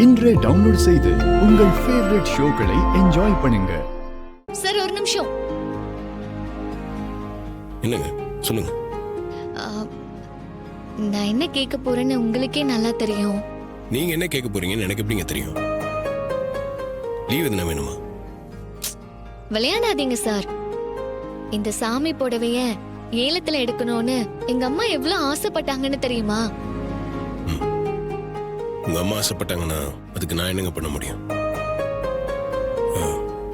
இன்றே டவுன்லோட் செய்து உங்கள் ஃபேவரட் ஷோக்களை என்ஜாய் பண்ணுங்க. சார் ஒரு நிமிஷம். என்னங்க சொல்லுங்க. நான் என்ன கேட்க போறேன்னு உங்களுக்கே நல்லா தெரியும். நீங்க என்ன கேட்க போறீங்கன்னு எனக்கு எப்படிங்க தெரியும்? லீவ் எதுனா வேணுமா? விளையாடாதீங்க சார். இந்த சாமி புடவைய ஏலத்துல எடுக்கணும்னு எங்க அம்மா எவ்வளவு ஆசைப்பட்டாங்கன்னு தெரியுமா? உங்க அம்மா ஆசைப்பட்டாங்கன்னா அதுக்கு நான் என்னங்க பண்ண முடியும்?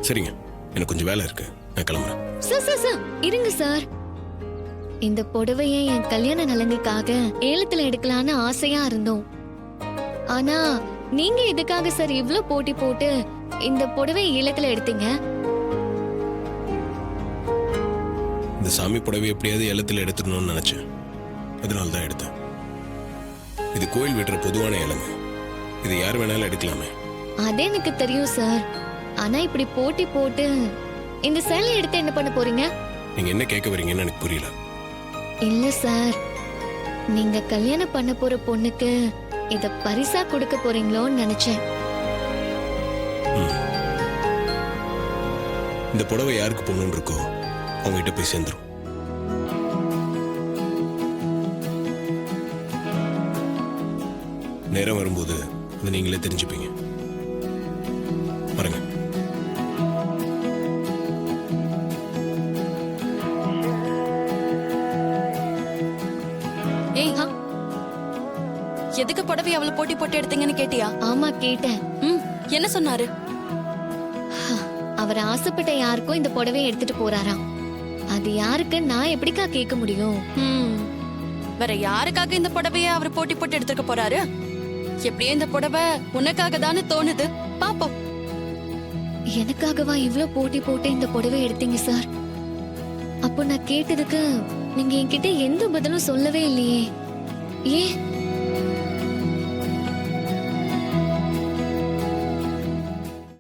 சரிங்க, எனக்கு கொஞ்சம் வேலை இருக்கு, நான் கிளம்புறேன். சார் சார் சார் இருங்க சார். இந்த புடவைய என் கல்யாண நலங்குக்காக ஏலத்துல எடுக்கலான்னு ஆசையா இருந்தோம். ஆனா நீங்க எதுக்காக சார் இவ்ளோ போட்டி போட்டு இந்த புடவை ஏலத்துல எடுத்தீங்க? இந்த சாமி புடவை எப்படியாவது ஏலத்தில் எடுத்துடணும்னு நினைச்சேன், அதனால தான் எடுத்தேன். இது கோயில் விடுற பொதுவான ஏலங்க, இது யார் வேணாலும் எடுக்கலாமே. அதே எனக்கு தெரியும் சார். ஆனா இப்படி போட்டி போட்டு இந்த சேலை எடுத்து என்ன பண்ண போறீங்க? நீங்க என்ன கேட்க வரீங்கன்னு எனக்கு புரியல. இல்ல சார், நீங்க கல்யாணம் பண்ண போற பொண்ணுக்கு இத பரிசா கொடுக்க போறீங்களோன்னு நினைச்சேன். இந்த புடவை யாருக்கு பொண்ணுன்னு இருக்கோ அவங்க கிட்ட போய் சேர்ந்துரும். நேரம் வரும்போது அதை நீங்களே தெரிஞ்சுப்பீங்க. பாருங்க. ஏய், எதுக்கு புடவை அவளை போட்டி போட்டு எடுத்தீங்கன்னு கேட்டியா? ஆமா கேட்டேன். என்ன சொன்னாரு? அவர் ஆசைப்பட்ட யாருக்கும் இந்த புடவையை எடுத்துட்டு போறாராம். அது யாருக்கு நான் எப்படிக்கா கேட்க முடியும்? வேற யாருக்காக இந்த புடவைய அவர் போட்டி போட்டு எடுத்துக்க போறாரு? எப்படியே இந்த புடவை உனக்காக தானே தோணுது, பாப்போம். எனக்காகவா இவ்ளோ போட்டி போட்டு இந்த புடவை எடுத்தீங்க சார்? அப்போ நான் கேட்டதுக்கு நீங்க என்கிட்ட எந்த பதிலும் சொல்லவே இல்லையே. ஏன்